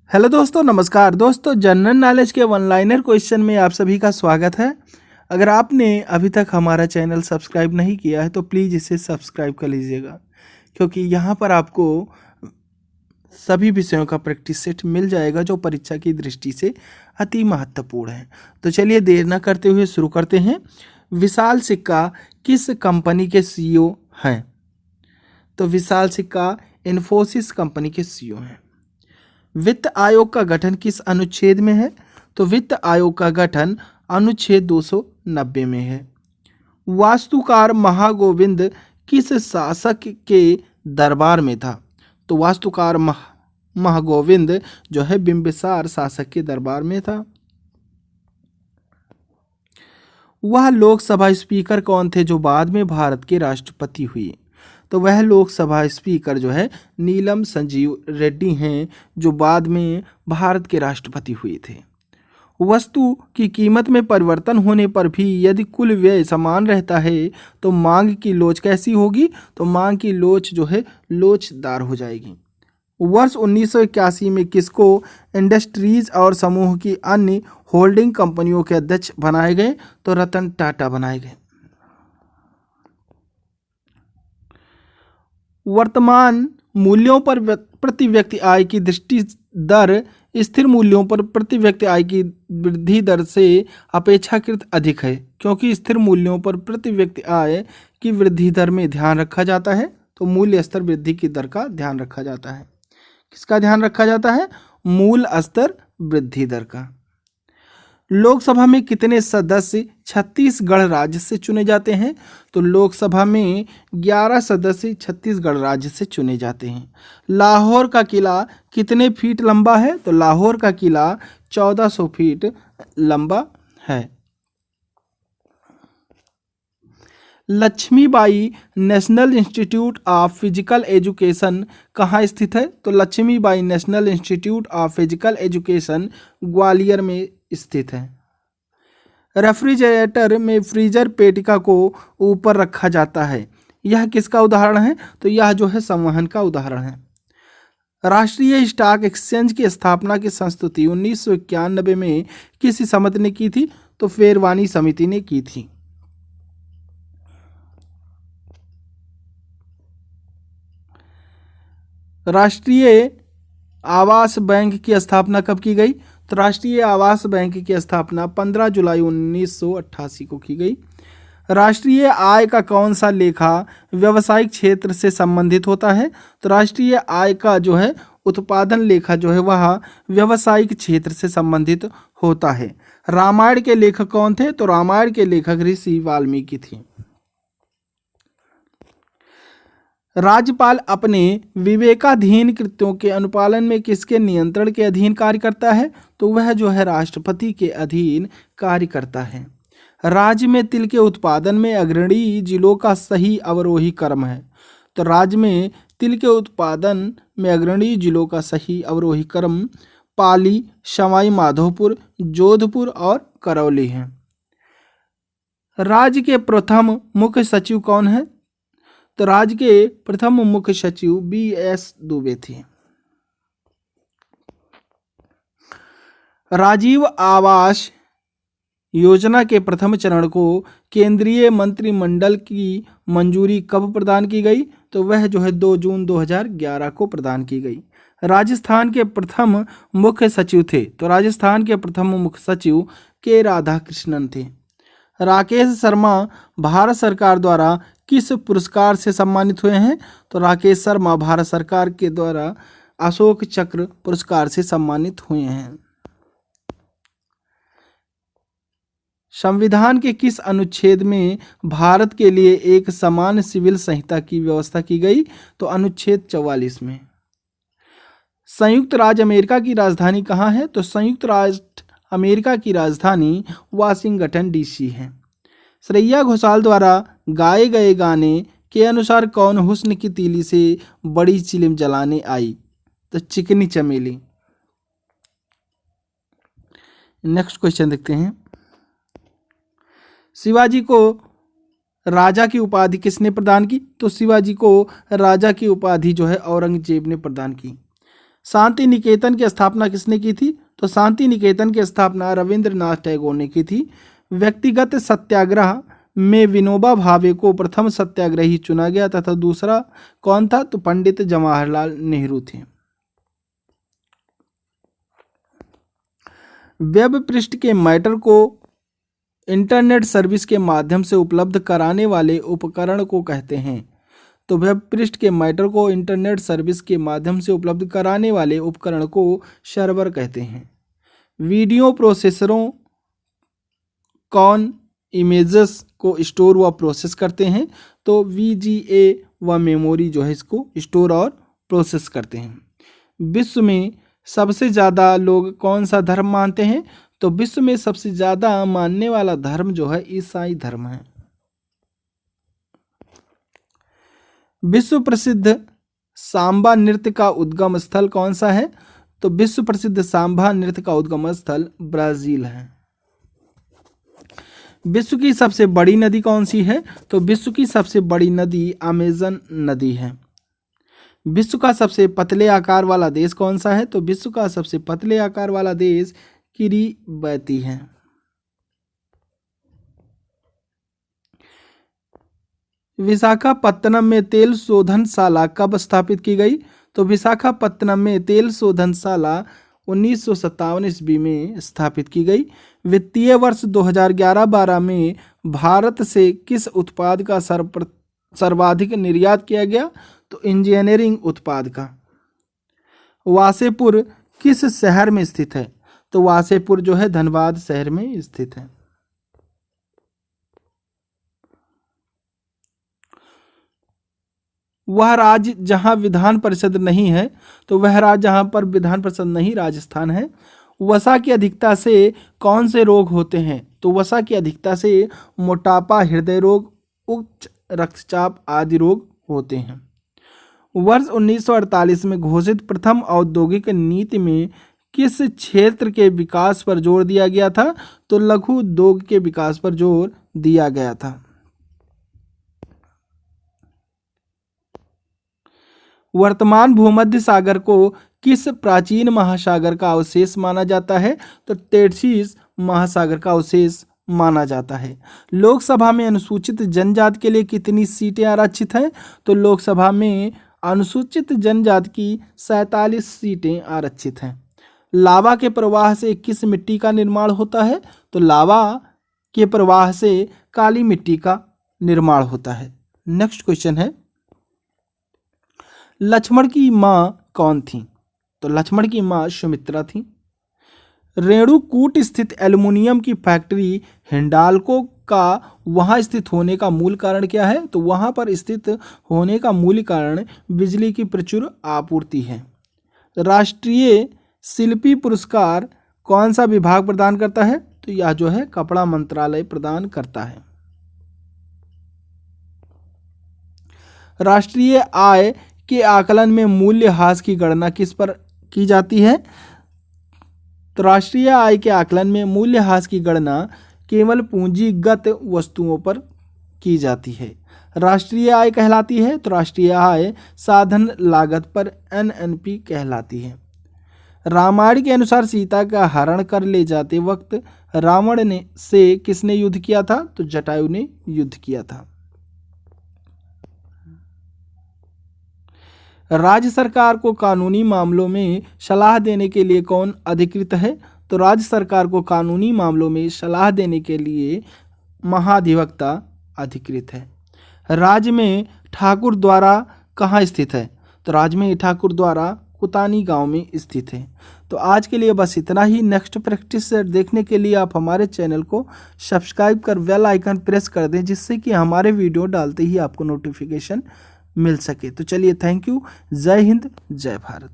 Hello दोस्तों, नमस्कार दोस्तों। जनरल नॉलेज के वन लाइनर क्वेश्चन में आप सभी का स्वागत है। अगर आपने अभी तक हमारा चैनल सब्सक्राइब नहीं किया है तो प्लीज़ इसे सब्सक्राइब कर लीजिएगा, क्योंकि यहाँ पर आपको सभी विषयों का प्रैक्टिस सेट मिल जाएगा जो परीक्षा की दृष्टि से अति महत्वपूर्ण है। तो चलिए देर न करते हुए शुरू करते हैं। विशाल सिक्का किस कंपनी के सीईओ हैं? तो विशाल सिक्का इन्फोसिस कंपनी के सीईओ हैं। वित्त आयोग का गठन किस अनुच्छेद में है? तो वित्त आयोग का गठन अनुच्छेद 290 में है। वास्तुकार महागोविंद किस शासक के दरबार में था? तो वास्तुकार महागोविंद जो है बिंबिसार शासक के दरबार में था। वह लोकसभा स्पीकर कौन थे जो बाद में भारत के राष्ट्रपति हुए? तो वह लोकसभा स्पीकर जो है नीलम संजीव रेड्डी हैं, जो बाद में भारत के राष्ट्रपति हुए थे। वस्तु की कीमत में परिवर्तन होने पर भी यदि कुल व्यय समान रहता है तो मांग की लोच कैसी होगी? तो मांग की लोच जो है लोचदार हो जाएगी। वर्ष 1981 में किसको इंडस्ट्रीज और समूह की अन्य होल्डिंग कंपनियों के अध्यक्ष बनाए गए? तो रतन टाटा बनाए गए। वर्तमान मूल्यों पर प्रति व्यक्ति आय की दृष्टि दर स्थिर मूल्यों पर प्रति व्यक्ति आय की वृद्धि दर से अपेक्षाकृत अधिक है, क्योंकि स्थिर मूल्यों पर प्रति व्यक्ति आय की वृद्धि दर में ध्यान रखा जाता है। तो मूल्य स्तर वृद्धि की दर का ध्यान रखा जाता है। किसका ध्यान रखा जाता है? मूल स्तर वृद्धि दर का। लोकसभा में कितने सदस्य छत्तीसगढ़ राज्य से चुने जाते हैं? तो लोकसभा में 11 सदस्य छत्तीसगढ़ राज्य से चुने जाते हैं। लाहौर का किला कितने फीट लंबा है? तो लाहौर का किला 1400 फीट लंबा है। Laxmibai national institute of physical education कहाँ स्थित है? तो Laxmibai national institute of physical education Gwalior में स्थित है। रेफ्रिजरेटर में फ्रीजर पेटिका को ऊपर रखा जाता है, यह किसका उदाहरण है? तो यह जो है संवहन का उदाहरण है। राष्ट्रीय स्टॉक एक्सचेंज की स्थापना की संस्तुति 1991 में किस समिति ने की थी? तो फेरवानी समिति ने की थी। राष्ट्रीय आवास बैंक की स्थापना कब की गई? तो राष्ट्रीय आवास बैंक की स्थापना 15 जुलाई 1988 को की गई। राष्ट्रीय आय का कौन सा लेखा व्यावसायिक क्षेत्र से संबंधित होता है? तो राष्ट्रीय आय का जो है उत्पादन लेखा जो है वह व्यावसायिक क्षेत्र से संबंधित होता है। रामायण के लेखक कौन थे? तो रामायण के लेखक ऋषि वाल्मीकि थे। राज्यपाल अपने विवेकाधीन कृत्यों के अनुपालन में किसके नियंत्रण के अधीन कार्य करता है? तो वह जो है राष्ट्रपति के अधीन कार्य करता है। राज्य में तिल के उत्पादन में अग्रणी जिलों का सही अवरोही क्रम है। तो राज्य में तिल के उत्पादन में अग्रणी जिलों का सही अवरोही क्रम पाली, सवाई माधोपुर, जोधपुर और करौली है। राज्य के प्रथम मुख्य सचिव कौन है? तो राज्य के प्रथम मुख्य सचिव BS दुबे थे। राजीव आवास योजना के प्रथम चरण को केंद्रीय मंत्रिमंडल की मंजूरी कब प्रदान की गई? तो वह जो है 2 जून 2011 को प्रदान की गई। राजस्थान के प्रथम मुख्य सचिव थे, तो राजस्थान के प्रथम मुख्य सचिव के राधाकृष्णन थे। राकेश शर्मा भारत सरकार द्वारा किस पुरस्कार से सम्मानित हुए हैं? तो राकेश शर्मा भारत सरकार के द्वारा अशोक चक्र पुरस्कार से सम्मानित हुए हैं। संविधान के किस अनुच्छेद में भारत के लिए एक समान सिविल संहिता की व्यवस्था की गई? तो अनुच्छेद 44 में। संयुक्त राज्य अमेरिका की राजधानी कहाँ है? तो संयुक्त राज्य अमेरिका की राजधानी वाशिंगटन DC है। श्रेया घोषाल द्वारा गाए गए गाने के अनुसार कौन हुस्न की तीली से बड़ी चिलिम जलाने आई? तो चिकनी चमेली। नेक्स्ट क्वेश्चन देखते हैं। शिवाजी को राजा की उपाधि किसने प्रदान की? तो शिवाजी को राजा की उपाधि जो है औरंगजेब ने प्रदान की। शांति निकेतन की स्थापना किसने की थी? तो शांति निकेतन की स्थापना रविंद्रनाथ टैगोर ने की थी। व्यक्तिगत सत्याग्रह में विनोबा भावे को प्रथम सत्याग्रही चुना गया तथा दूसरा कौन था? तो पंडित जवाहरलाल नेहरू थे। वेब पृष्ठ के मैटर को इंटरनेट सर्विस के माध्यम से उपलब्ध कराने वाले उपकरण को कहते हैं। तो वेब पृष्ठ के मैटर को इंटरनेट सर्विस के माध्यम से उपलब्ध कराने वाले उपकरण को सर्वर कहते हैं। वीडियो प्रोसेसरों कौन इमेजेस को स्टोर व प्रोसेस करते हैं? तो VGA व मेमोरी जो है इसको स्टोर और प्रोसेस करते हैं। विश्व में सबसे ज़्यादा लोग कौन सा धर्म मानते हैं? तो विश्व में सबसे ज़्यादा मानने वाला धर्म जो है ईसाई धर्म है। विश्व प्रसिद्ध सांबा नृत्य का उद्गम स्थल कौन सा है? तो विश्व प्रसिद्ध सांबा नृत्य का उद्गम स्थल ब्राजील है। विश्व की सबसे बड़ी नदी कौन सी है? तो विश्व की सबसे बड़ी नदी अमेजन नदी है। विश्व का सबसे पतले आकार वाला देश कौन सा है? तो विश्व का सबसे पतले आकार वाला देश किरीबती है। विशाखापत्तनम में तेल शोधनशाला कब स्थापित की गई? तो विशाखापत्तनम में तेल शोधनशाला 1957 ईस्वी में स्थापित की गई। वित्तीय वर्ष 2011-12 में भारत से किस उत्पाद का सर्वाधिक निर्यात किया गया? तो इंजीनियरिंग उत्पाद का। वासेपुर किस शहर में स्थित है? तो वासेपुर जो है धनबाद शहर में स्थित है। वह राज्य जहां विधान परिषद नहीं है, तो वह राज्य जहां पर विधान परिषद नहीं राजस्थान है। वसा की अधिकता से कौन से रोग होते हैं? तो वसा की अधिकता से मोटापा, हृदय रोग, उच्च रक्तचाप आदि रोग होते हैं। वर्ष 1948 में घोषित प्रथम औद्योगिक नीति में किस क्षेत्र के विकास पर जोर दिया गया था? तो लघु उद्योग के विकास पर जोर दिया गया था। वर्तमान भूमध्य सागर को किस प्राचीन महासागर का अवशेष माना जाता है? तो टेथिस महासागर का अवशेष माना जाता है। लोकसभा में अनुसूचित जनजाति के लिए कितनी सीटें आरक्षित हैं? तो लोकसभा में अनुसूचित जनजाति की 47 सीटें आरक्षित हैं। लावा के प्रवाह से किस मिट्टी का निर्माण होता है? तो लावा के प्रवाह से काली मिट्टी का निर्माण होता है। नेक्स्ट क्वेश्चन है, लक्ष्मण की माँ कौन थी? तो लक्ष्मण की माँ सुमित्रा थी। रेणुकूट स्थित एल्युमिनियम की फैक्ट्री हिंडाल्को का वहां स्थित होने का मूल कारण क्या है? तो वहां पर स्थित होने का मूल कारण बिजली की प्रचुर आपूर्ति है। राष्ट्रीय शिल्पी पुरस्कार कौन सा विभाग प्रदान करता है? तो यह जो है कपड़ा मंत्रालय प्रदान करता है। राष्ट्रीय आय के आकलन में मूल्यह्रास की गणना किस पर की जाती है? तो राष्ट्रीय आय के आकलन में मूल्यह्रास की गणना केवल पूंजीगत वस्तुओं पर की जाती है। राष्ट्रीय आय कहलाती है। तो राष्ट्रीय आय साधन लागत पर NNP कहलाती है। रामायण के अनुसार सीता का हरण कर ले जाते वक्त रावण ने से किसने युद्ध किया था? तो जटायु ने युद्ध किया था। राज्य सरकार को कानूनी मामलों में सलाह देने के लिए कौन अधिकृत है? तो राज्य सरकार को कानूनी मामलों में सलाह देने के लिए महाधिवक्ता अधिकृत है। राज्य में ठाकुर द्वारा कहाँ स्थित है? तो राज्य में ठाकुर द्वारा कुतानी गांव में स्थित है। तो आज के लिए बस इतना ही। नेक्स्ट प्रैक्टिस सेट देखने के लिए आप हमारे चैनल को सब्सक्राइब कर बेल आइकन प्रेस कर दें, जिससे कि हमारे वीडियो डालते ही आपको नोटिफिकेशन मिल सके। तो चलिए, थैंक यू। जय हिंद, जय भारत।